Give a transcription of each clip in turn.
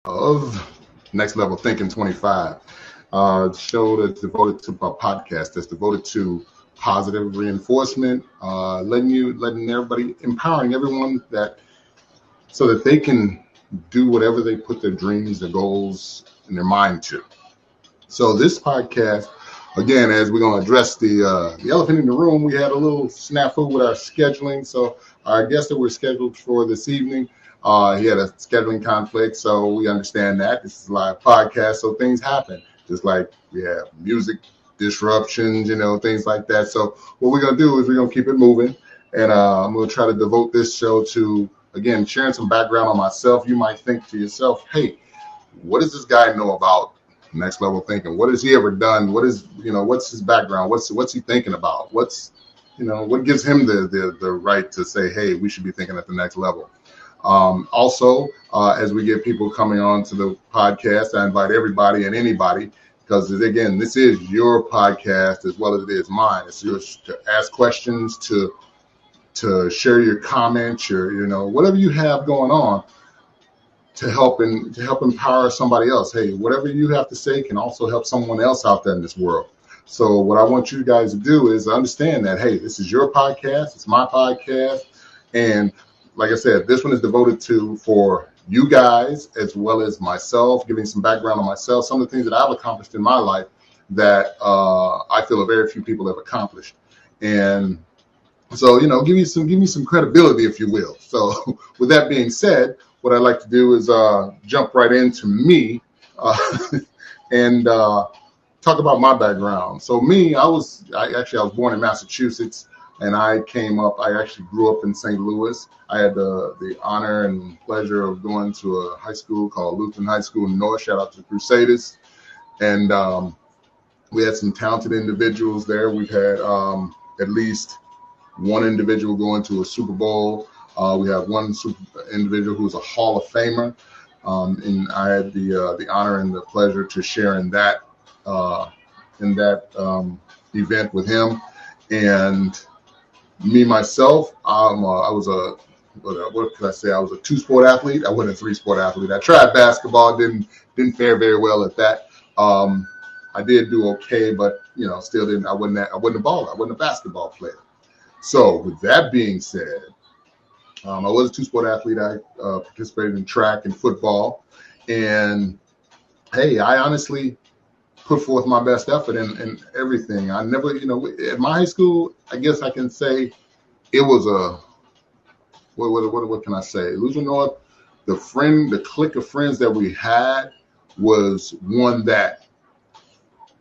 of Next Level Thinking 25, show that's devoted to a podcast that's devoted to positive reinforcement, letting everybody, empowering everyone that so that they can do whatever they put their dreams, their goals, and their mind to. So this podcast, again, as we're going to address the elephant in the room, we had a little snafu with our scheduling. So our guest that we're scheduled for this evening, he had a scheduling conflict, so we understand that. This is a live podcast, so things happen. Just like we have music disruptions, things like that. So what we're going to do is we're going to keep it moving, and I'm going to try to devote this show to, again, sharing some background on myself. You might think to yourself, hey, what does this guy know about Next Level Thinking? What has he ever done? What's his background? What's he thinking about? What gives him the right to say, hey, we should be thinking at the next level? Also, as we get people coming on to the podcast, I invite everybody and anybody, because again, this is your podcast as well as it is mine. It's yours to ask questions, to share your comments, whatever you have going on, to help empower somebody else. Hey, whatever you have to say can also help someone else out there in this world. So what I want you guys to do is understand that, hey, this is your podcast, it's my podcast, and like I said, this one is devoted for you guys as well as myself, giving some background on myself, some of the things that I've accomplished in my life that I feel very few people have accomplished. And so, give me some credibility, if you will. So with that being said, what I'd like to do is jump right into me and talk about my background. So me, I was born in Massachusetts, and I actually grew up in St. Louis. I had the honor and pleasure of going to a high school called Lutheran High School in North. Shout out to the Crusaders. And we had some talented individuals there. We've had at least one individual going to a Super Bowl. We have one individual who's a Hall of Famer. And I had the honor and the pleasure to share in that event with him. And me, myself, I was what could I say? I was a 2-sport athlete. I wasn't a 3-sport athlete. I tried basketball, didn't fare very well at that. I did do okay, but still didn't. I wasn't a baller. I wasn't a basketball player. So with that being said, I was a 2-sport athlete. I participated in track and football, and hey, I honestly put forth my best effort in everything. I never, at my high school, I guess I can say it was what can I say? Illusion North, the clique of friends that we had was one that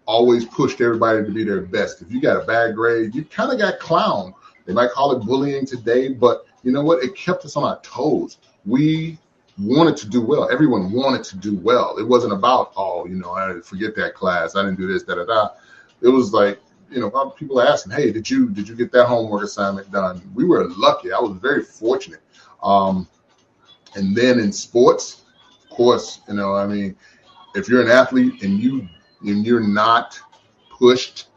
always pushed everybody to be their best. If you got a bad grade, you kind of got clowned. They might call it bullying today, but you know what? It kept us on our toes. We wanted to do well. Everyone wanted to do well. It wasn't about, I forget that class. I didn't do this, da-da-da. It was like, people asking, hey, did you get that homework assignment done? We were lucky. I was very fortunate. And then in sports, of course, if you're an athlete and you're not pushed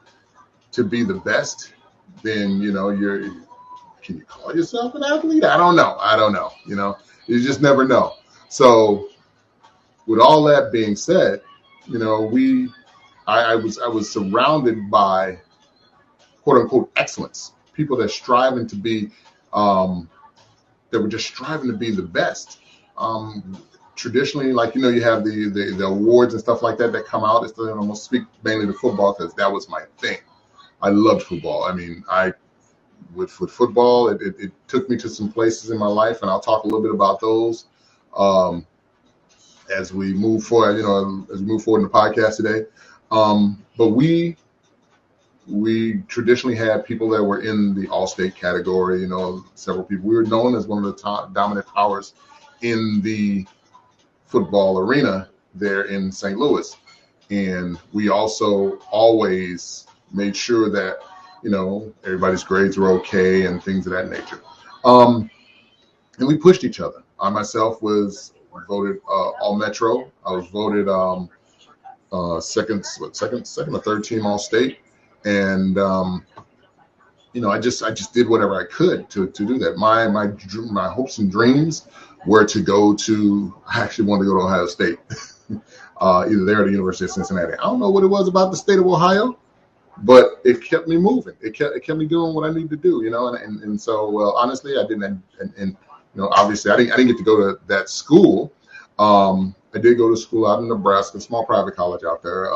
to be the best, then, can you call yourself an athlete? I don't know. You just never know. So with all that being said, I was surrounded by quote unquote excellence, people that striving to be, that were just striving to be the best. Traditionally, like, you have the awards and stuff like that come out. I'm going to speak mainly to football because that was my thing. I loved football. With football, it took me to some places in my life, and I'll talk a little bit about those as we move forward. As we move forward in the podcast today. But we traditionally had people that were in the all-state category. Several people. We were known as one of the top dominant powers in the football arena there in St. Louis, and we also always made sure that everybody's grades were okay and things of that nature. And we pushed each other. I myself was voted All Metro. I was voted second or third team All State, and I just did whatever I could to do that. My hopes and dreams where to go to. I actually wanted to go to Ohio State, either there or the University of Cincinnati. I don't know what it was about the state of Ohio, but it kept me moving. It kept me doing what I needed to do, and so, well, honestly, I didn't, and obviously, I didn't get to go to that school. I did go to school out in Nebraska, a small private college out there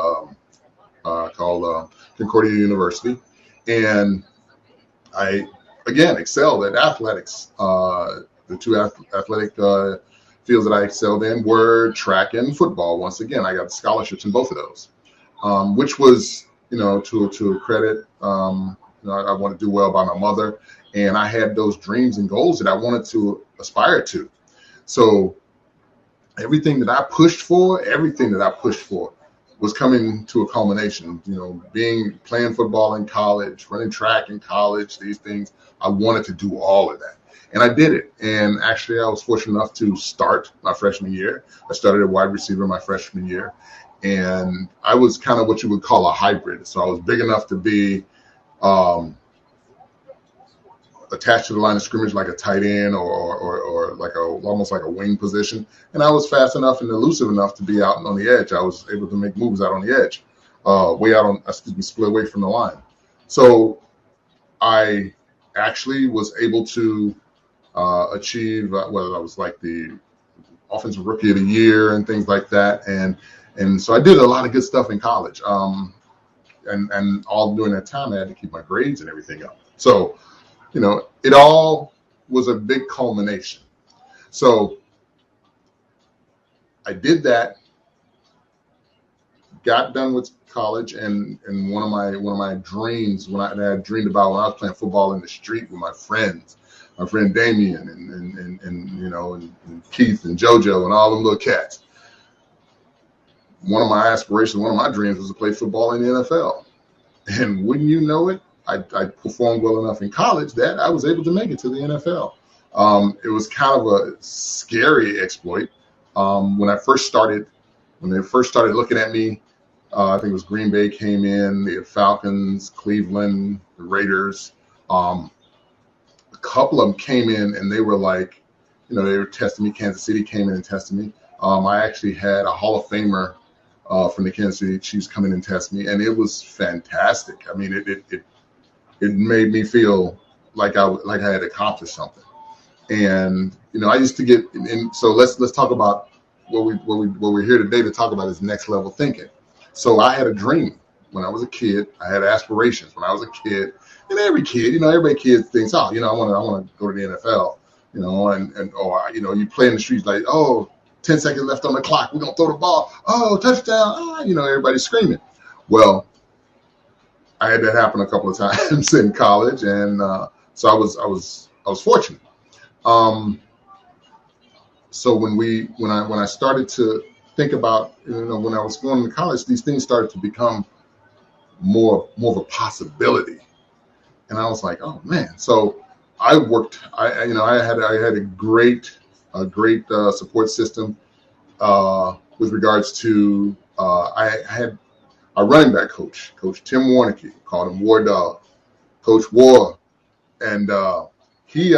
called Concordia University, and I again excelled at athletics. The two athletic fields that I excelled in were track and football. Once again, I got scholarships in both of those, which was, to a credit. I want to do well by my mother, and I had those dreams and goals that I wanted to aspire to. So everything that I pushed for was coming to a culmination. Playing football in college, running track in college, these things, I wanted to do all of that. And I did it. And actually, I was fortunate enough to start my freshman year. I started at wide receiver my freshman year. And I was kind of what you would call a hybrid. So I was big enough to be attached to the line of scrimmage like a tight end or like almost like a wing position. And I was fast enough and elusive enough to be out on the edge. I was able to make moves out on the edge, split away from the line. So I actually was able to achieve whether I was like the offensive rookie of the year and things like that. And so I did a lot of good stuff in college. And all during that time, I had to keep my grades and everything up. So, it all was a big culmination. So I did that, got done with college, and one of my dreams that I dreamed about when I was playing football in the street with my friends, my friend Damien and Keith and JoJo and all them little cats. One of my aspirations, one of my dreams was to play football in the NFL. And wouldn't you know it, I performed well enough in college that I was able to make it to the NFL. It was kind of a scary exploit. When they first started looking at me, I think it was Green Bay came in, the Falcons, Cleveland, the Raiders. A couple of them came in and they were like, they were testing me. Kansas City came in and tested me. I actually had a Hall of Famer from the Kansas City Chiefs come in and test me, and it was fantastic. I mean, it made me feel like I had accomplished something. And I used to get and so let's talk about what we're here today to talk about is next level thinking. So I had a dream when I was a kid. I had aspirations when I was a kid, and every kid thinks, I want to go to the NFL, and you play in the streets like, 10 seconds left on the clock, we're gonna throw the ball, touchdown, everybody's screaming. Well, I had that happen a couple of times in college, and so I was fortunate. So when I started to think about, when I was going to college, these things started to become more of a possibility, and I was like, oh man. So I worked. I had a great support system with regards to I had a running back coach, Coach Tim Warnicki, called him War Dog, Coach War, and he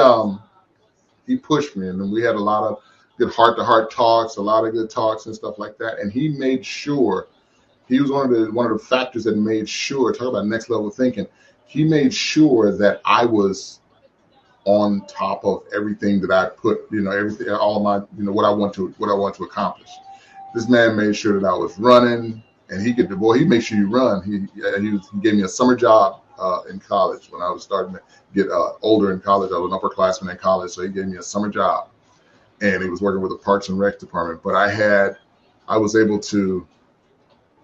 pushed me, and then we had a lot of good heart-to-heart talks, a lot of good talks and stuff like that. And he made sure, he was one of the factors that made sure, talk about next level thinking, he made sure that I was on top of everything that I put, everything, all of my, what I want to accomplish. This man made sure that I was running, and he made sure you run. He gave me a summer job in college when I was starting to get older in college. I was an upperclassman in college, so he gave me a summer job, and he was working with the Parks and Rec department. But I was able to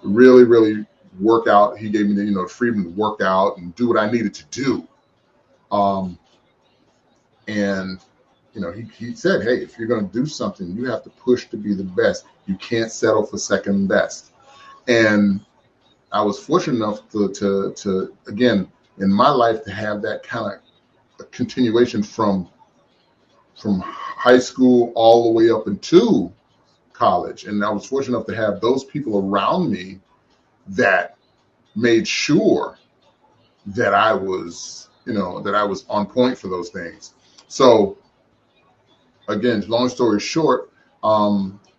really, really work out. He gave me the freedom to work out and do what I needed to do. And he said, hey, if you're going to do something, you have to push to be the best. You can't settle for second best. And I was fortunate enough to again, in my life, to have that kind of a continuation from high school all the way up into college. And I was fortunate enough to have those people around me that made sure that I was on point for those things. So again, long story short,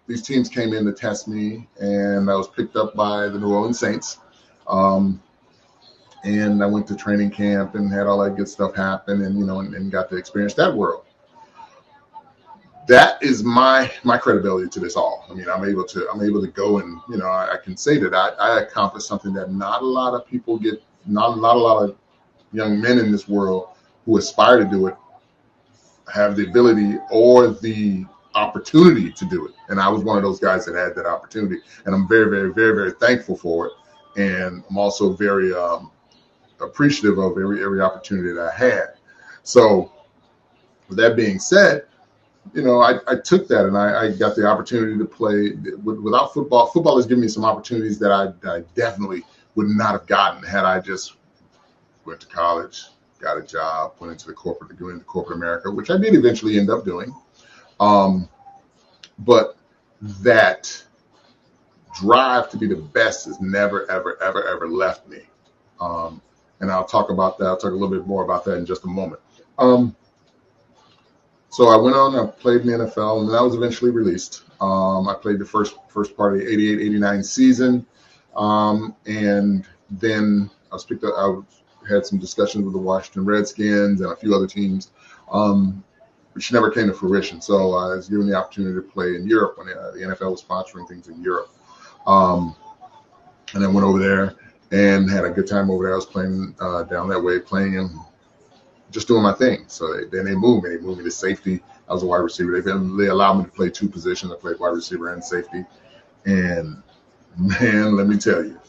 these teams came in to test me, and I was picked up by the New Orleans Saints. And I went to training camp and had all that good stuff happen, and and got to experience that world. That is my credibility to this all. I mean, I'm able to go and I can say that I accomplished something that not a lot of people get, not a lot of young men in this world who aspire to do it have the ability or the opportunity to do it. And I was one of those guys that had that opportunity, and I'm very, very, very, very thankful for it. And I'm also very appreciative of every opportunity that I had. So with that being said, I took that, and I got the opportunity to play without football. Football has given me some opportunities that I definitely would not have gotten had I just went to college, got a job, went into corporate America, which I did eventually end up doing. But that drive to be the best has never, ever, ever, ever left me. And I'll talk about that. I'll talk a little bit more about that in just a moment. So I went on, I played in the NFL, and I was eventually released. I played the first part of the 88-89 season. And then I was picked up, I had some discussions with the Washington Redskins and a few other teams, which never came to fruition. So I was given the opportunity to play in Europe when the NFL was sponsoring things in Europe. And I went over there and had a good time over there. I was playing down that way, playing and just doing my thing. So then they moved me. They moved me to safety. I was a wide receiver. They allowed me to play two positions. I played wide receiver and safety. And man, let me tell you,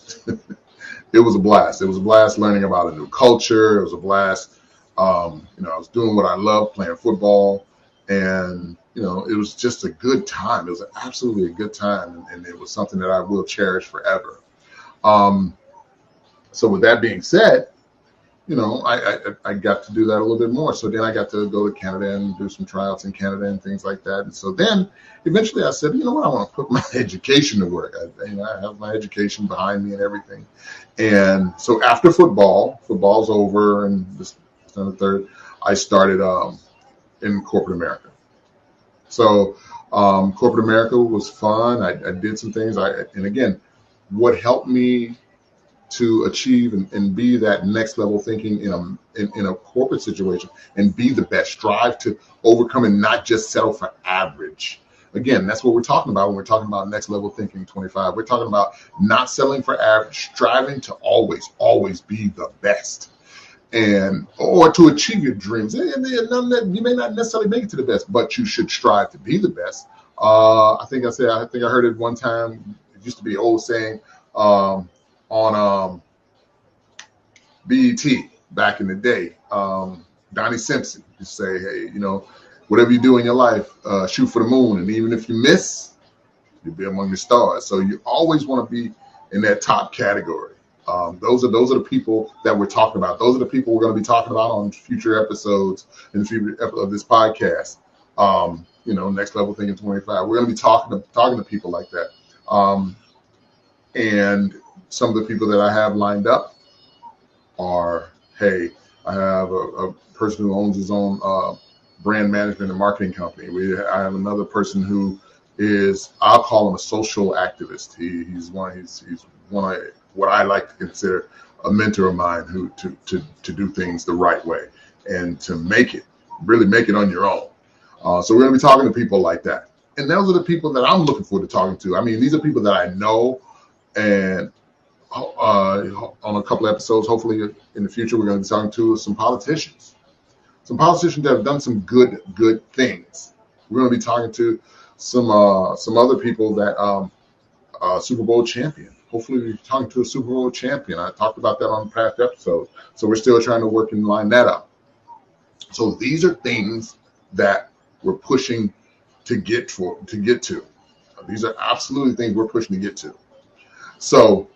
it was a blast. It was a blast learning about a new culture. It was a blast. I was doing what I love, playing football, and it was just a good time. It was absolutely a good time, and it was something that I will cherish forever. So with that being said, I got to do that a little bit more. So then I got to go to Canada and do some tryouts in Canada and things like that. And so then eventually I said, you know what, I want to put my education to work. I have my education behind me and everything. And so after football's over, and this on the third, I started in corporate America. So corporate America was fun. I did some things. And again, what helped me to achieve and be that next level thinking in a corporate situation and be the best, strive to overcome and not just settle for average. Again, that's what we're talking about when we're talking about next level thinking 25. We're talking about not settling for average, striving to always be the best, or to achieve your dreams. And you may not necessarily make it to the best, but you should strive to be the best. I think I heard it one time. It used to be an old saying, on BET back in the day, Donnie Simpson used to say, hey, whatever you do in your life, shoot for the moon. And even if you miss, you'll be among the stars. So you always want to be in that top category. Those are the people that we're talking about. Those are the people we're going to be talking about on future episodes in the future of this podcast. Next level thinking 25. We're going to be talking to people like that. And some of the people that I have lined up are, hey, I have a person who owns his own brand management and marketing company. I have another person who is, I'll call him a social activist. He's one of what I like to consider a mentor of mine who to do things the right way and to really make it on your own. So we're going to be talking to people like that. And those are the people that I'm looking forward to talking to. I mean, these are people that I know, and on a couple of episodes, hopefully in the future, we're going to be talking to some politicians that have done some good things. We're going to be talking to some other people that Super Bowl champion. Hopefully, we're talking to a Super Bowl champion. I talked about that on past episodes, so we're still trying to work and line that up. So these are things that we're pushing to get to. These are absolutely things we're pushing to get to. So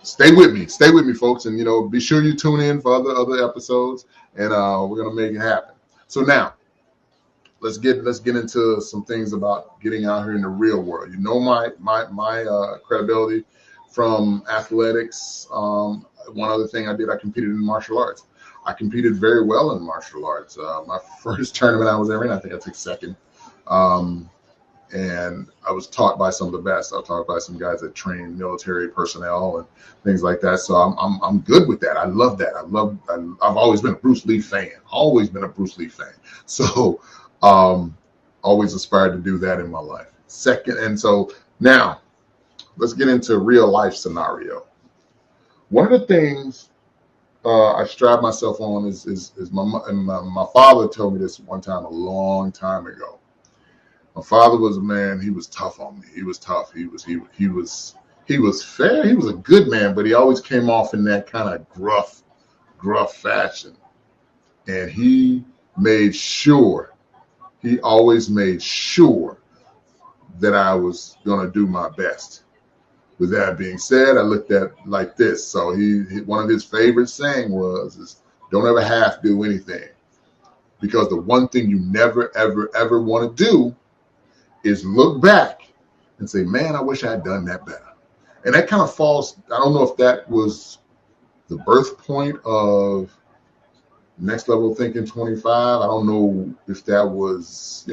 stay with me, folks, and be sure you tune in for other episodes, and we're gonna make it happen. So now, let's get into some things about getting out here in the real world. My credibility from athletics. One other thing I did, I competed in martial arts. I competed very well in martial arts. My first tournament I was ever in, I think I took second. Um, and I was taught by some of the best. I was taught by some guys that train military personnel and things like that. So I'm good with that. I love that. I've always been a Bruce Lee fan. Always been a Bruce Lee fan. So always aspired to do that in my life. Second, and so now let's get into a real life scenario. One of the things I strive myself on is my father told me this one time a long time ago. My father was a man. He was tough on me. He was tough. He was fair. He was a good man, but he always came off in that kind of gruff fashion. And he always made sure that I was going to do my best. With that being said, I looked at like this. So one of his favorite saying is don't ever half do anything, because the one thing you never, ever, ever want to do is look back and say, man, I wish I had done that better. And that kind of falls, I don't know if that was the birth point of Next Level Thinking 25. I don't know if that was, I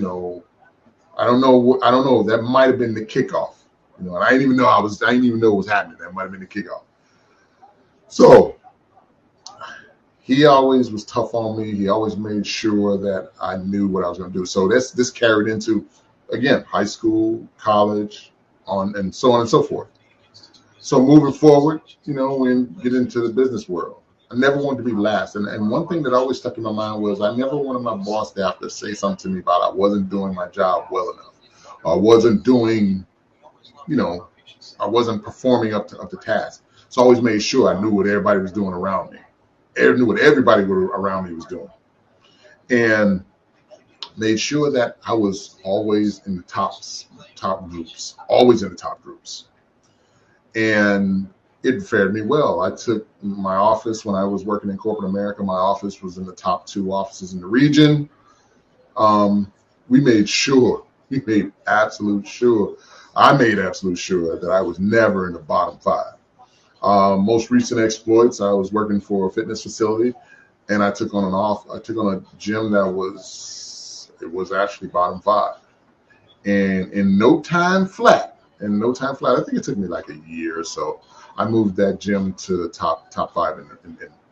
don't know. That might have been the kickoff. And I didn't even know it was happening. That might have been the kickoff. So he always was tough on me. He always made sure that I knew what I was going to do. So this carried into, again, high school, college, and so on and so forth. So moving forward, when get into the business world, I never wanted to be last. And one thing that always stuck in my mind was I never wanted my boss to have to say something to me about I wasn't doing my job well enough. I wasn't doing, I wasn't performing up to task. So I always made sure I knew what everybody was doing around me. I knew what everybody around me was doing. And made sure that I was always in the top groups, always in the top groups. And it fared me well. I took my office when I was working in corporate America. My office was in the top 2 offices in the region. We made absolute sure that I was never in the bottom 5. Most recent exploits, I was working for a fitness facility, and I took on a gym that was actually bottom 5. And in no time flat, I think it took me like a year or so, I moved that gym to the top 5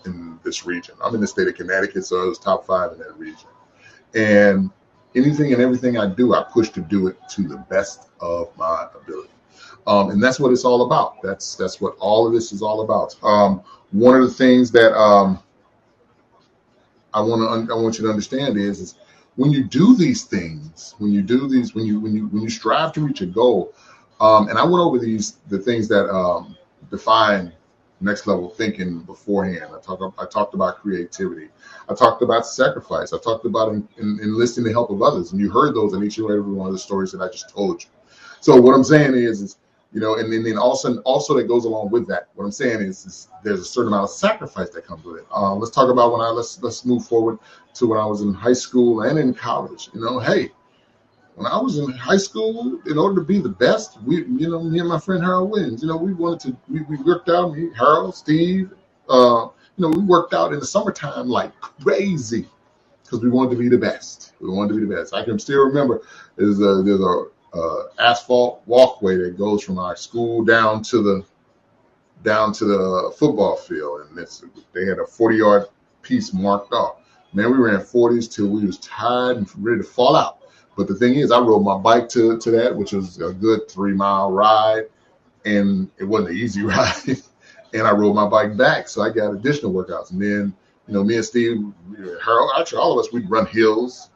in this region. I'm in the state of Connecticut, so it was top 5 in that region. And anything and everything I do, I push to do it to the best of my ability. And that's what it's all about. That's what all of this is all about. One of the things that I want you to understand is when you do these things, when you strive to reach a goal, and I went over the things that define next level thinking beforehand. I talked about creativity. I talked about sacrifice. I talked about enlisting the help of others, and you heard those in each and every one of the stories that I just told you. So what I'm saying is and then also that goes along with that. What I'm saying is there's a certain amount of sacrifice that comes with it. Let's talk about let's move forward to when I was in high school and in college. Hey, when I was in high school, in order to be the best, me and my friend Harold Williams, we worked out. Me, Harold, Steve, we worked out in the summertime like crazy because we wanted to be the best. I can still remember there's a asphalt walkway that goes from our school down to the football field, and they had a 40-yard piece marked off. Man, we ran 40s till we was tired and ready to fall out. But the thing is, I rode my bike to that, which was a good 3-mile ride, and it wasn't an easy ride. And I rode my bike back, so I got additional workouts. And then, me and Steve, Harold, actually all of us, we'd run hills,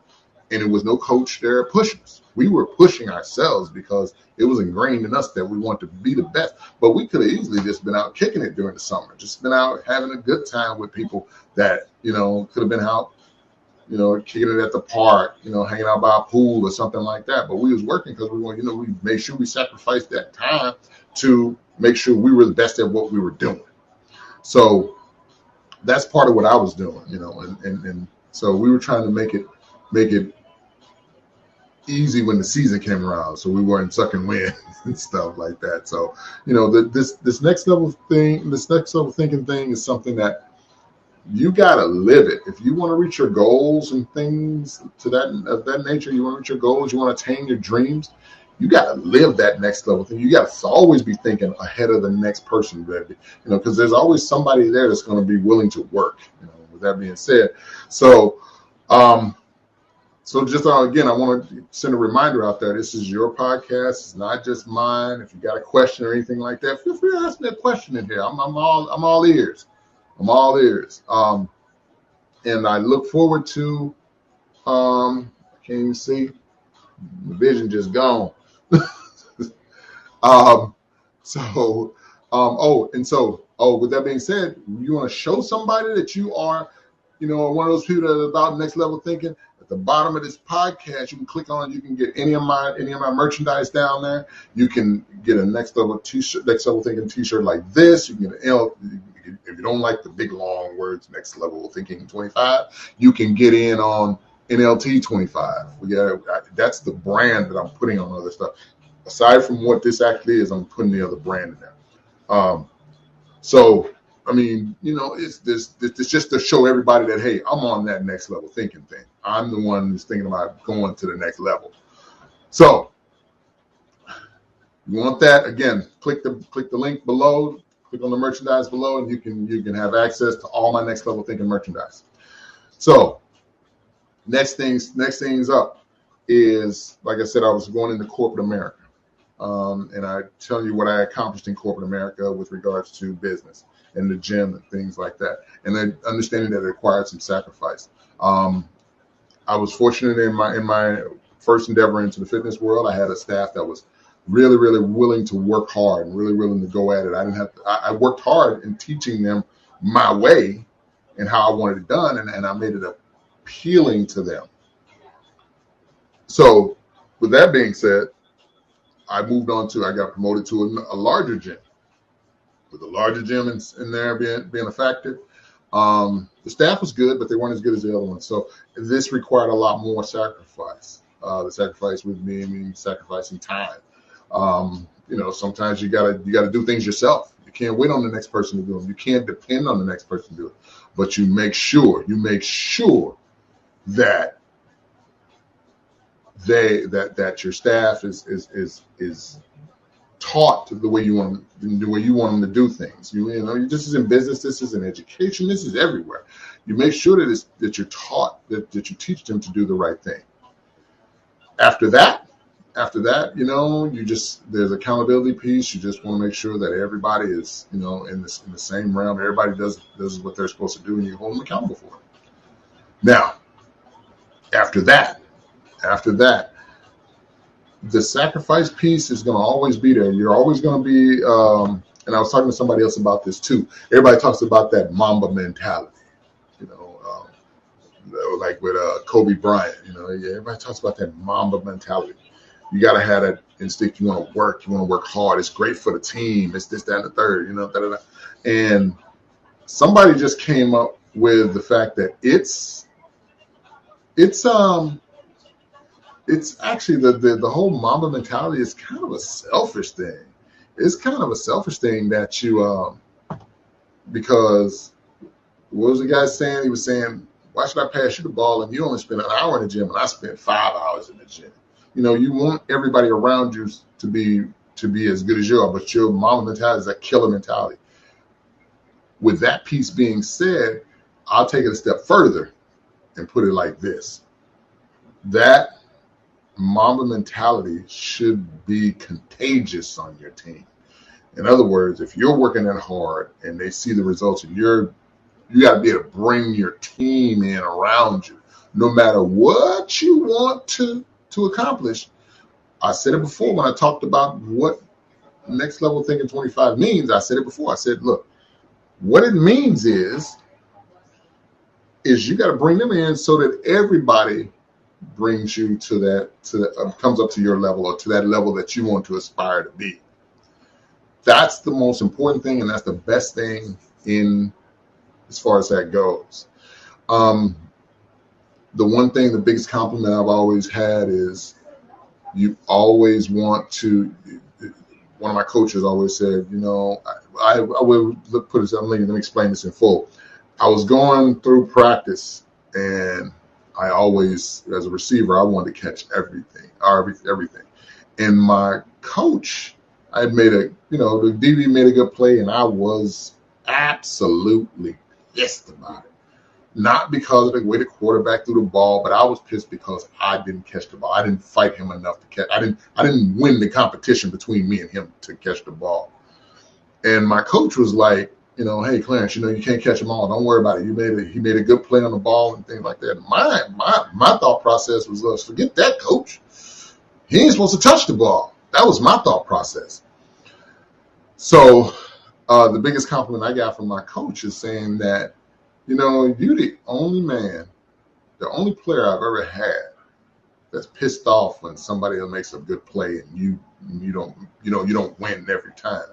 and there was no coach there pushing us. We were pushing ourselves because it was ingrained in us that we want to be the best. But we could have easily just been out kicking it during the summer, just been out having a good time with people that, could have been out, kicking it at the park, hanging out by a pool or something like that. But we was working because we want, we made sure we sacrificed that time to make sure we were the best at what we were doing. So that's part of what I was doing, and so we were trying to make it easy when the season came around, so we weren't sucking wind and stuff like that. So this next level thinking thing is something that You got to live it. If you want to reach your goals and things to of that nature, you want to reach your goals, you want to attain your dreams, you got to live that next level thing. You got to always be thinking ahead of the next person, because there's always somebody there that's going to be willing to work. With that being said, so just again, I want to send a reminder out there. This is your podcast. It's not just mine. If you got a question or anything like that, feel free to ask me a question in here. I'm all ears. I'm all ears. And I look forward to, I can't even see, the vision just gone. With that being said, you want to show somebody that you are, one of those people that are about next level thinking. At the bottom of this podcast, you can click on it. You can get any of my merchandise down there. You can get a next level t-shirt, next level thinking t-shirt like this. You can get if you don't like the big long words, next level thinking 25, you can get in on NLT 25. That's the brand that I'm putting on other stuff. Aside from what this actually is, I'm putting the other brand in there. It's just to show everybody that, hey, I'm on that next level thinking thing. I'm the one who's thinking about going to the next level. So you want that? Again, click the link below. Click on the merchandise below, and you can have access to all my next level thinking merchandise. So next things up is, like I said, I was going into corporate America. And I tell you what I accomplished in corporate America with regards to business and the gym and things like that. And then understanding that it required some sacrifice. I was fortunate in my first endeavor into the fitness world. I had a staff that was really, really willing to work hard and really willing to go at it. I worked hard in teaching them my way and how I wanted it done. And I made it appealing to them. So with that being said, I got promoted to a larger gym. With a larger gym in there being a factor, the staff was good, but they weren't as good as the other ones. So this required a lot more sacrifice. The sacrifice with me means sacrificing time. Sometimes you gotta do things yourself. You can't wait on the next person to do them. You can't depend on the next person to do it. But you make sure that that your staff is taught the way you want them to do things. This is in business, this is in education, this is everywhere. You make sure that you're taught, that you teach them to do the right thing. After that, there's accountability piece. You just want to make sure that everybody is, in the same realm. Everybody does what they're supposed to do, and you hold them accountable for it. Now, after that, the sacrifice piece is going to always be there. You're always going to be, and I was talking to somebody else about this too. Everybody talks about that Mamba mentality, like with Kobe Bryant. Everybody talks about that Mamba mentality. You got to have that instinct. You want to work hard. It's great for the team. It's this, that, and the third. And somebody just came up with the fact that it's actually the whole Mamba mentality is kind of a selfish thing. It's kind of a selfish thing that you, because what was the guy saying? He was saying, why should I pass you the ball and you only spend an hour in the gym and I spend 5 hours in the gym? You want everybody around you to be as good as you are, but your Mamba mentality is a killer mentality. With that piece being said, I'll take it a step further and put it like this. That Mamba mentality should be contagious on your team. In other words, if you're working that hard and they see the results, and you got to be able to bring your team in around you, no matter what you want to accomplish. I said it before when I talked about what next level thinking 25 means. I said it before. I said, look, what it means is you got to bring them in so that everybody brings you comes up to your level, or to that level that you want to aspire to be. That's the most important thing, and that's the best thing in as far as that goes. The one thing, the biggest compliment I've always had is you always want to. One of my coaches always said, I will put it. Let me explain this in full. I was going through practice, and I always, as a receiver, I wanted to catch everything. And my coach, I had made the DB made a good play, and I was absolutely pissed about it. Not because of the way the quarterback threw the ball, but I was pissed because I didn't catch the ball. I didn't fight him enough to catch. I didn't win the competition between me and him to catch the ball. And my coach was like, hey, Clarence, you can't catch them all. Don't worry about it. He made a good play on the ball and things like that. My thought process was, forget that, coach. He ain't supposed to touch the ball. That was my thought process. So the biggest compliment I got from my coach is saying that, you're the only player I've ever had that's pissed off when somebody else makes a good play and you don't win every time.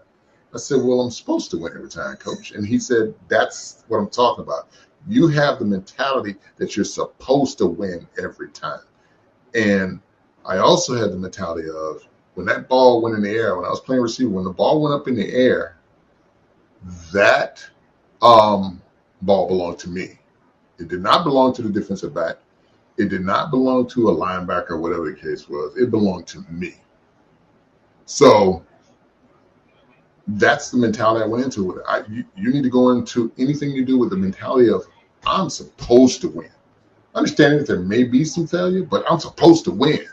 I said, well, I'm supposed to win every time, coach. And he said, that's what I'm talking about. You have the mentality that you're supposed to win every time. And I also had the mentality of when that ball went in the air, when I was playing receiver, when the ball went up in the air, that ball belonged to me. It did not belong to the defensive back. It did not belong to a linebacker, whatever the case was. It belonged to me. So that's the mentality I went into it. You need to go into anything you do with the mentality of, I'm supposed to win. Understanding that there may be some failure, but I'm supposed to win.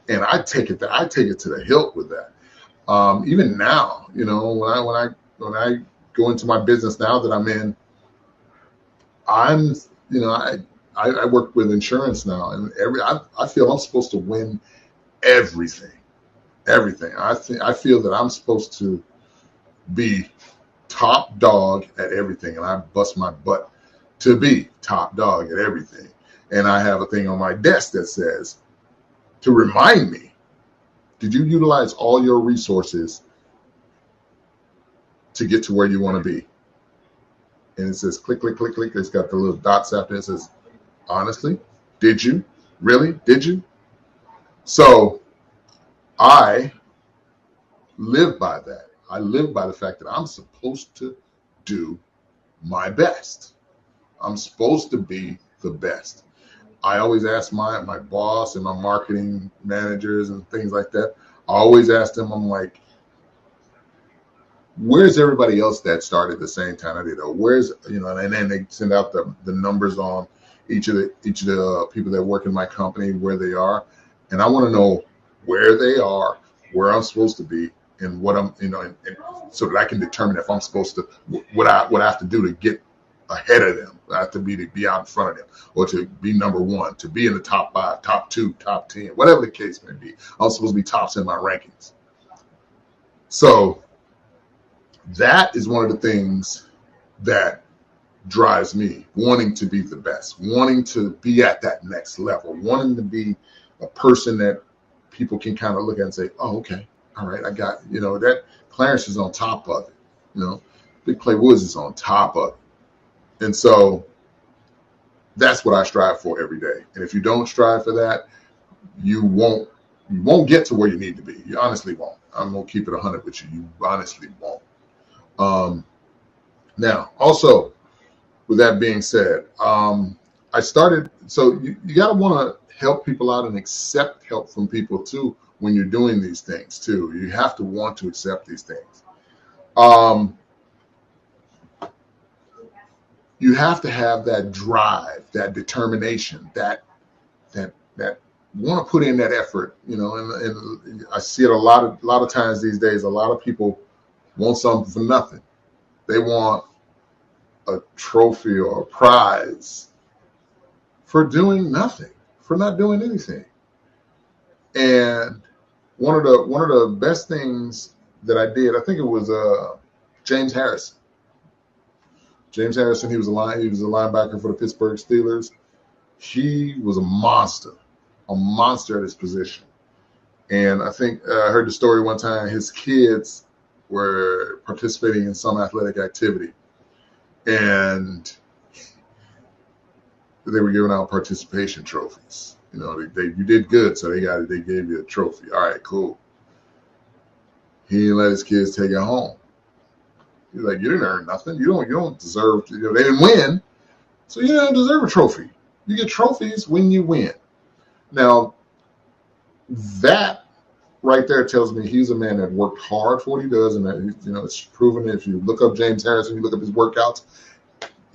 And I take it to the hilt with that. Even now, when I go into my business now that I'm in, I work with insurance now, and I feel I'm supposed to win everything. I feel that I'm supposed to be top dog at everything, and I bust my butt to be top dog at everything. And I have a thing on my desk that says, to remind me, did you utilize all your resources to get to where you want to be? And it says click, click, click, click. It's got the little dots after it. It says, honestly, did you? Really? Did you? So I live by that. I live by the fact that I'm supposed to do my best. I'm supposed to be the best. I always ask my boss and my marketing managers and things like that. I always ask them, I'm like, where's everybody else that started the same time I did? Or where's, and then they send out the numbers on each of the people that work in my company, where they are. And I want to know where they are, where I'm supposed to be, and what I'm, and so that I can determine if I'm supposed to, what I have to do to get ahead of them. I have to be out in front of them, or to be number one, to be in the top 5, top 2, top 10, whatever the case may be. I'm supposed to be tops in my rankings. So that is one of the things that drives me, wanting to be the best, wanting to be at that next level, wanting to be a person that people can kind of look at and say, oh, okay, all right, I got, that Clarence is on top of it. Big Play Woods is on top of it. And so that's what I strive for every day. And if you don't strive for that, you won't get to where you need to be. You honestly won't. I'm going to keep it 100 with you. You honestly won't. Now, also, with that being said, I started, so you got to want to help people out and accept help from people too when you're doing these things too. You have to want to accept these things. You have to have that drive, that determination, that want to put in that effort, and I see it a lot of times these days. A lot of people want something for nothing. They want a trophy or a prize for doing nothing, for not doing anything. And one of the best things that I did, I think it was James Harrison. James Harrison, he was a linebacker for the Pittsburgh Steelers. He was a monster at his position. And I think I heard the story one time, his kids were participating in some athletic activity, and they were giving out participation trophies. You did good, so they gave you a trophy. All right, cool. He didn't let his kids take it home. He's like, you didn't earn nothing. You don't deserve to, they didn't win. So you don't deserve a trophy. You get trophies when you win. Now, that right there tells me he's a man that worked hard for what he does, and that it's proven. If you look up James Harrison, you look up his workouts,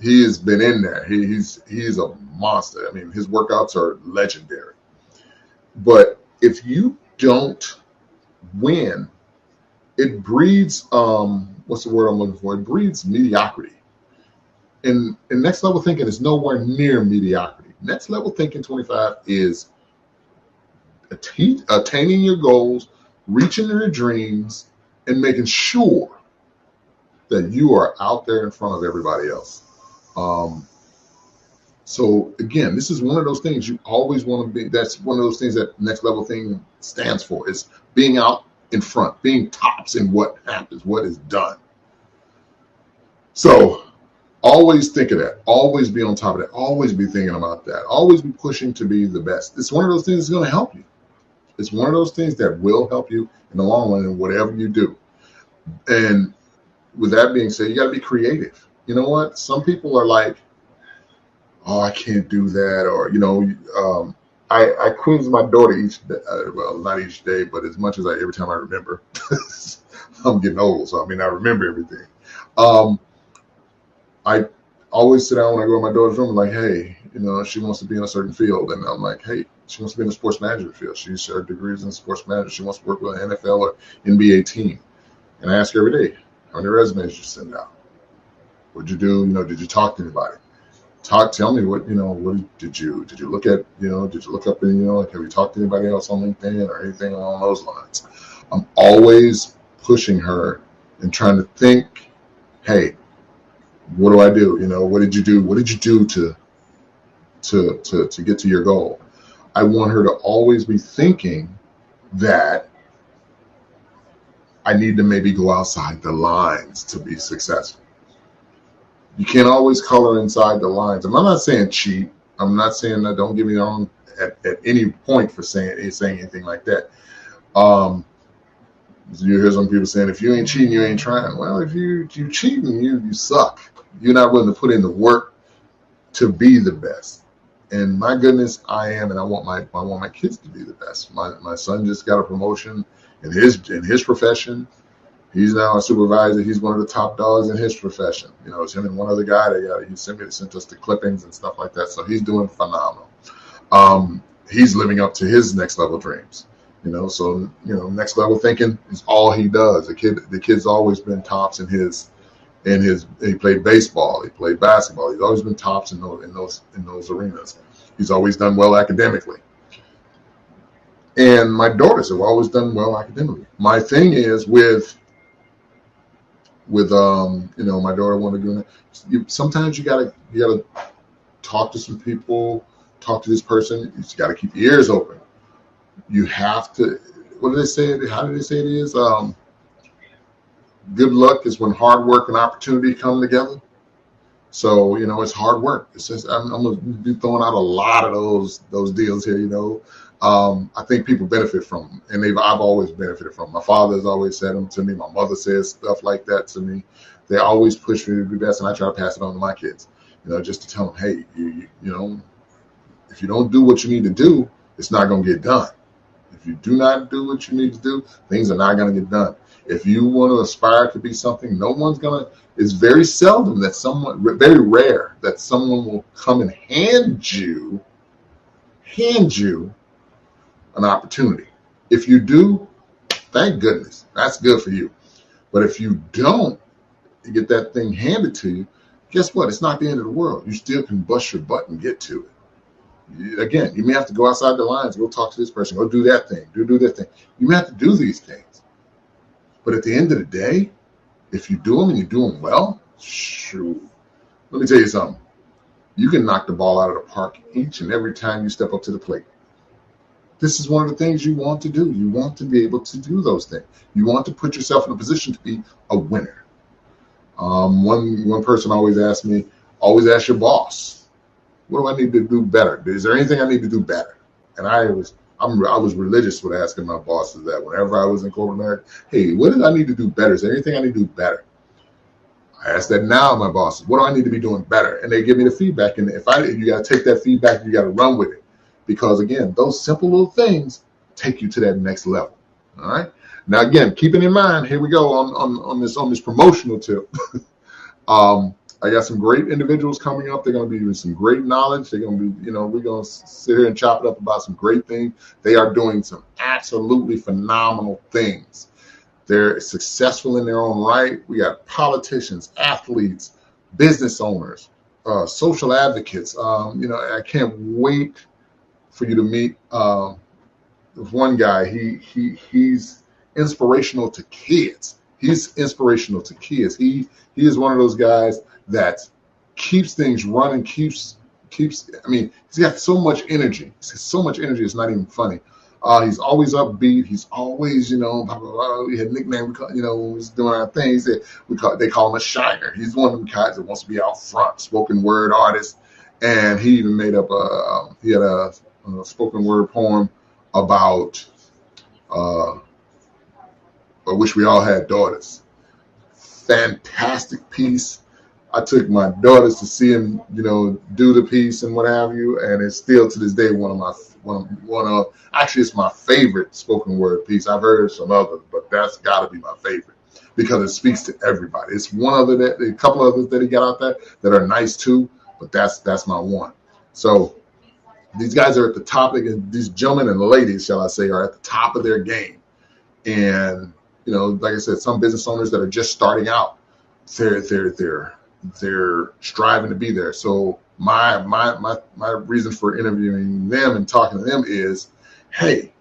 he has been in there. He's a monster. I mean, his workouts are legendary. But if you don't win, it breeds what's the word I'm looking for? It breeds mediocrity. And next level thinking is nowhere near mediocrity. Next level thinking 25 is attaining your goals, reaching your dreams, and making sure that you are out there in front of everybody else. So again, this is one of those things you always want to be. That's one of those things that next level thing stands for, is being out in front, being tops in what happens, what is done. So always think of that. Always be on top of that. Always be thinking about that. Always be pushing to be the best. It's one of those things that's going to help you. It's one of those things that will help you in the long run in whatever you do. And with that being said, you got to be creative. You know what? Some people are like, oh, I can't do that. Or, I quiz my daughter each day. Well, not each day, but as much as every time I remember. I'm getting old, so I remember everything. I always sit down when I go in my daughter's room and like, hey, she wants to be in a certain field. And I'm like, hey, she wants to be in the sports management field. Her degrees in sports management. She wants to work with an NFL or NBA team. And I ask her every day, how many resumes did you send out? What'd you do? Did you talk to anybody? Tell me what did you look at, did you look up and, have you talked to anybody else on LinkedIn or anything along those lines? I'm always pushing her and trying to think, hey, what do I do? What did you do? What did you do to get to your goal? I want her to always be thinking that I need to maybe go outside the lines to be successful. You can't always color inside the lines. I'm not saying cheat. I'm not saying that. Don't get me wrong at any point for saying anything like that. You hear some people saying, if you ain't cheating, you ain't trying. Well, if you cheating, you suck. You're not willing to put in the work to be the best. And my goodness, I am, and I want my kids to be the best. My son just got a promotion in his profession. He's now a supervisor. He's one of the top dogs in his profession. It's him and one other guy. He sent us the clippings and stuff like that. So he's doing phenomenal. He's living up to his next level dreams. So next level thinking is all he does. The kid's always been tops in his. He played baseball. He played basketball. He's always been tops in those arenas. He's always done well academically. And my daughters have always done well academically. My thing is with my daughter wanted to do that. Sometimes you gotta talk to some people, talk to this person. You just gotta keep your ears open. You have to. What do they say? How do they say it is? Good luck is when hard work and opportunity come together. So it's hard work. It's just I'm gonna be throwing out a lot of those deals here. I think people benefit from them, and I've always benefited from them. My father has always said them to me. My mother says stuff like that to me. They always push me to be best, and I try to pass it on to my kids. Just to tell them, hey, if you don't do what you need to do, it's not gonna get done. If you do not do what you need to do, things are not gonna get done. If you want to aspire to be something, it's very seldom that very rare that someone will come and hand you an opportunity. If you do, thank goodness, that's good for you. But if you don't get that thing handed to you, guess what? It's not the end of the world. You still can bust your butt and get to it. Again, you may have to go outside the lines, go talk to this person, go do that thing, do that thing. You may have to do these things. But at the end of the day, if you do them and you do them well, shoot. Let me tell you something. You can knock the ball out of the park each and every time you step up to the plate. This is one of the things you want to do. You want to be able to do those things. You want to put yourself in a position to be a winner. One person always ask your boss, what do I need to do better? Is there anything I need to do better? And I was religious with asking my bosses that whenever I was in corporate America, hey, what did I need to do better? Is there anything I need to do better? I ask that now of my bosses. What do I need to be doing better? And they give me the feedback. And you got to take that feedback, you got to run with it. Because again, those simple little things take you to that next level. All right. Now, again, keeping in mind, here we go on this promotional tip. I got some great individuals coming up. They're going to be giving some great knowledge. They're going to be, we're going to sit here and chop it up about some great things. They are doing some absolutely phenomenal things. They're successful in their own right. We got politicians, athletes, business owners, social advocates. I can't wait for you to meet one guy. He's inspirational to kids. He's inspirational to kids. He is one of those guys that keeps things running, keeps. I mean, he's got so much energy. So much energy. It's not even funny. He's always upbeat. He's always, blah, blah, blah. We had a nickname, when we was doing our things. They call him a shiner. He's one of them guys that wants to be out front, spoken word artist. And he even made up he had a spoken word poem about I wish we all had daughters. Fantastic piece. I took my daughters to see him, do the piece and what have you, and it's still to this day actually it's my favorite spoken word piece. I've heard some others, but that's got to be my favorite because it speaks to everybody. It's a couple others that he got out there that are nice too, but that's my one. So these guys are at the top. These gentlemen and ladies, shall I say, are at the top of their game. And like I said, some business owners that are just starting out, they're striving to be there. So my reason for interviewing them and talking to them is, hey,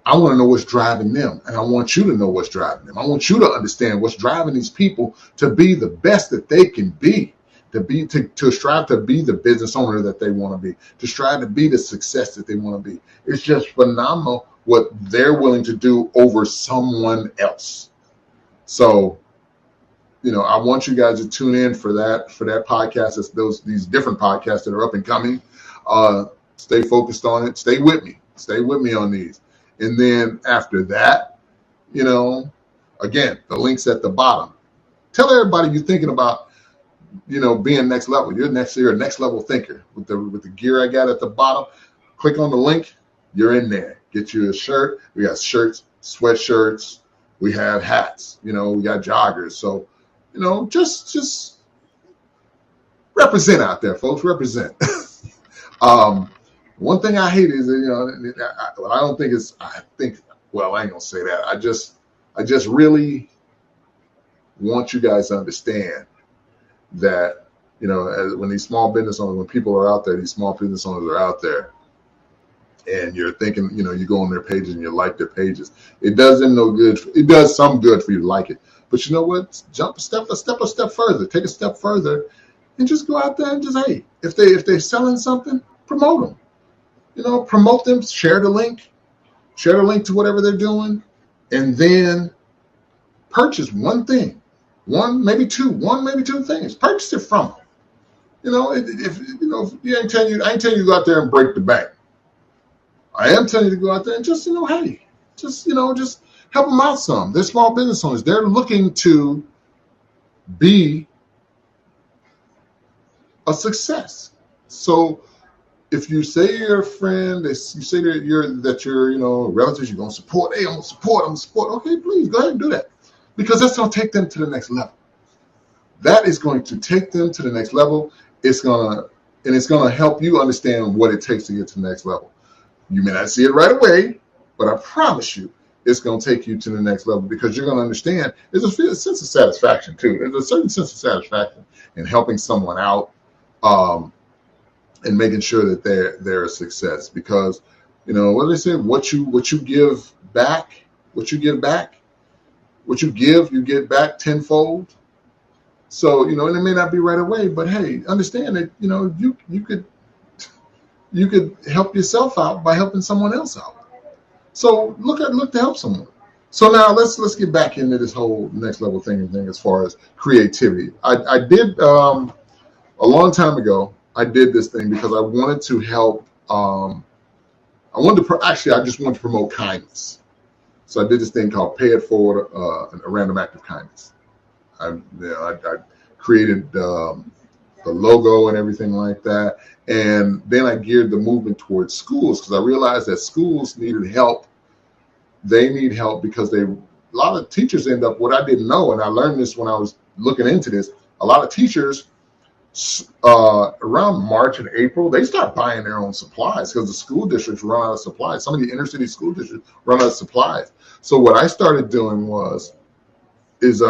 I want to know what's driving them, and I want you to know what's driving them. I want you to understand what's driving these people to be the best that they can be, to strive to be the business owner that they want to be, to strive to be the success that they want to be. It's just phenomenal what they're willing to do over someone else. So, I want you guys to tune in for that podcast. It's these different podcasts that are up and coming. Stay focused on it. Stay with me on these. And then after that, again, the link's at the bottom. Tell everybody you're thinking about, being next level. You're a next level thinker with the gear I got at the bottom. Click on the link. You're in there. Get you a shirt. We got shirts, sweatshirts. We have hats. We got joggers. So, just represent out there, folks. Represent. One thing I hate is, I don't think it's. I ain't gonna say that. I just really want you guys to understand that, when these small business owners, when people are out there, these small business owners are out there, and you're thinking, you go on their pages and you like their pages. It does them no good. It does some good for you to like it. But you know what? Jump a step further. Take a step further and just go out there and just, hey, if they're selling something, promote them. Promote them, share the link to whatever they're doing, and then purchase one thing. Maybe two things. Purchase it from them. I ain't telling you to go out there and break the bank. I am telling you to go out there and just, just help them out some. They're small business owners. They're looking to be a success. So if you say you're a friend, you say that you're relatives, you're going to support. Hey, I'm going to support. Okay, please go ahead and do that, because that's going to take them to the next level. That is going to take them to the next level. It's going to help you understand what it takes to get to the next level. You may not see it right away, but I promise you, it's going to take you to the next level, because you're going to understand there's a sense of satisfaction too. There's a certain sense of satisfaction in helping someone out, and making sure that they're a success. Because, what do they say? What you give back, you get back tenfold. So, and it may not be right away, but hey, understand that, you could help yourself out by helping someone else out. So look to help someone. So now let's get back into this whole next level thing as far as creativity. I did a long time ago. I did this thing because I wanted to help. I just wanted to promote kindness. So I did this thing called Pay It Forward, a random act of kindness. I created the logo and everything like that. And then I geared the movement towards schools because I realized that schools needed help. They need help because a lot of teachers end up, what I didn't know, and I learned this when I was looking into this, a lot of teachers around March and April, they start buying their own supplies because the school districts run out of supplies. Some of the inner city school districts run out of supplies. So what I started doing is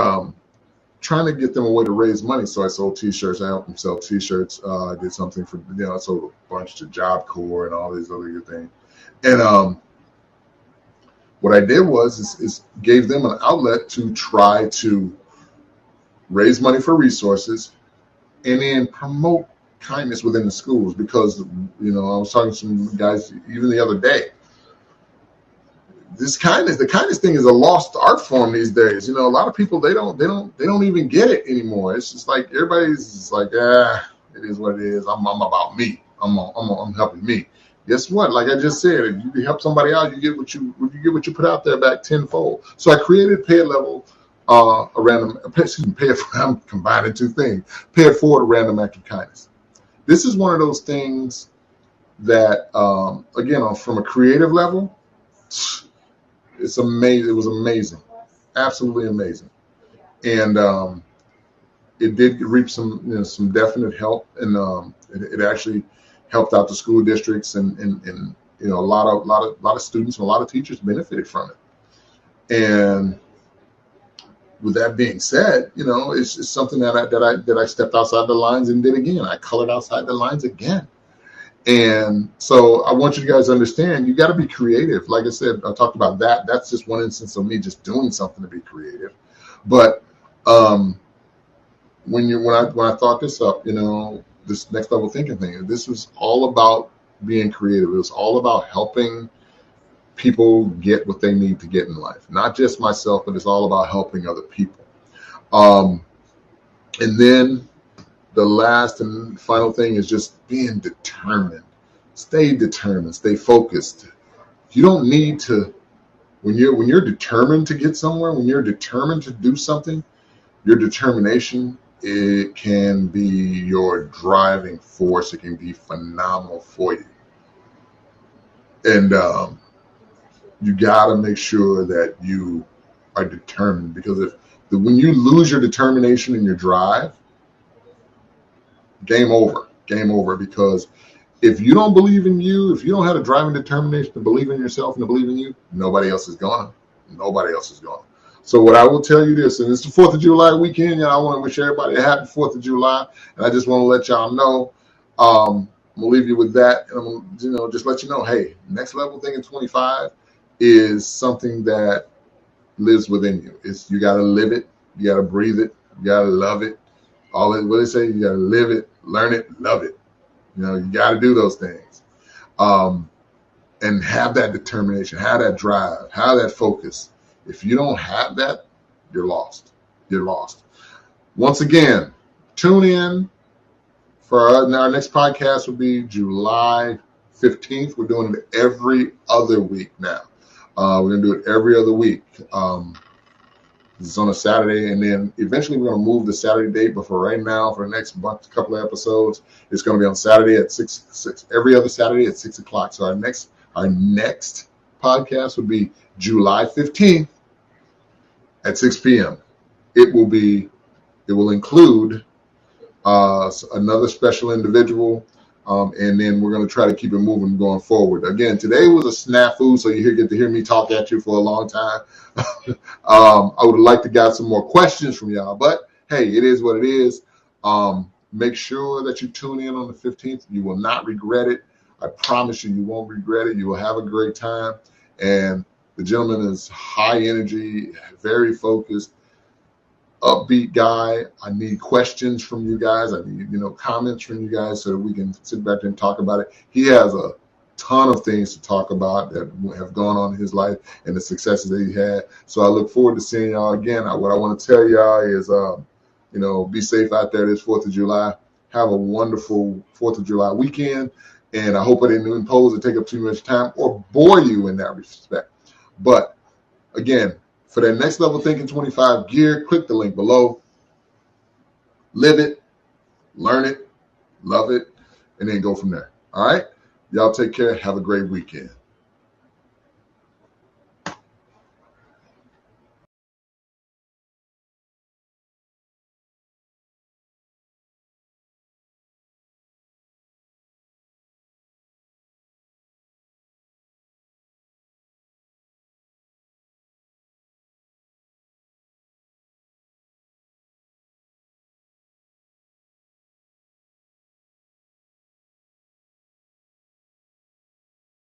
trying to get them a way to raise money. So I sold T-shirts. I helped them sell T-shirts. I did something for, I sold a bunch to Job Corps and all these other good things. And what I did is gave them an outlet to try to raise money for resources and then promote kindness within the schools. Because, I was talking to some guys even the other day. The kindness thing is a lost art form these days. A lot of people, they don't even get it anymore. It's just like everybody's just like, it is what it is. I'm about me. I'm helping me. Guess what? Like I just said, if you help somebody out, you get what you put out there back tenfold. So I created Pay It Level, I'm combining two things. Pay It Forward, a random act of kindness. This is one of those things that, again, from a creative level, it's amazing. It was amazing, absolutely amazing, and it did reap some definite help, and it actually helped out the school districts, and a lot of students and a lot of teachers benefited from it. And with that being said, it's something that I stepped outside the lines and did again. I colored outside the lines again. And so I want you guys to understand, you got to be creative. Like I said, I talked about that. That's just one instance of me just doing something to be creative. But when I thought this up, this next level thinking thing, this was all about being creative. It was all about helping people get what they need to get in life. Not just myself, but it's all about helping other people. And then the last and final thing is just being determined. Stay determined. Stay focused. You don't need to, when you're determined to get somewhere, when you're determined to do something, your determination, it can be your driving force. It can be phenomenal for you. And you got to make sure that you are determined, because when you lose your determination and your drive, game over, because if you don't believe in you, if you don't have a driving determination to believe in yourself and to believe in you, nobody else is going. So what I will tell you this, and it's the 4th of July weekend, I want to wish everybody a happy 4th of July, and I just want to let y'all know, I'm going to leave you with that, and I'm going to just let you know, hey, Next Level Thinking 25 is something that lives within you. You got to live it, you got to breathe it, you got to love it. What they say, you got to live it, learn it, love it. You got to do those things, and have that determination, have that drive, have that focus. If you don't have that, you're lost. Once again, tune in for our next podcast. Will be July 15th. We're doing it every other week now. We're going to do it every other week. It's on a Saturday, and then eventually we're going to move the Saturday date. But for right now, for the next couple of episodes, it's going to be on Saturday at 6 every other Saturday at 6 o'clock. So our next podcast would be July 15th at 6 p.m. It will include another special individual. And then we're going to try to keep it moving going forward. Again, today was a snafu, so you get to hear me talk at you for a long time. I would like to get some more questions from y'all, but hey, it is what it is. Make sure that you tune in on the 15th. You will not regret it. I promise you won't regret it. You will have a great time. And the gentleman is high energy, very focused, upbeat guy. I need questions from you guys. I need, comments from you guys so that we can sit back and talk about it. He has a ton of things to talk about that have gone on in his life and the successes that he had. So I look forward to seeing y'all again. What I want to tell y'all is, be safe out there this 4th of July. Have a wonderful 4th of July weekend. And I hope I didn't impose or take up too much time or bore you in that respect. But again, for that Next Level Thinking 25 gear, click the link below. live it, learn it, love it, and then go from there. All right? Y'all take care. Have a great weekend.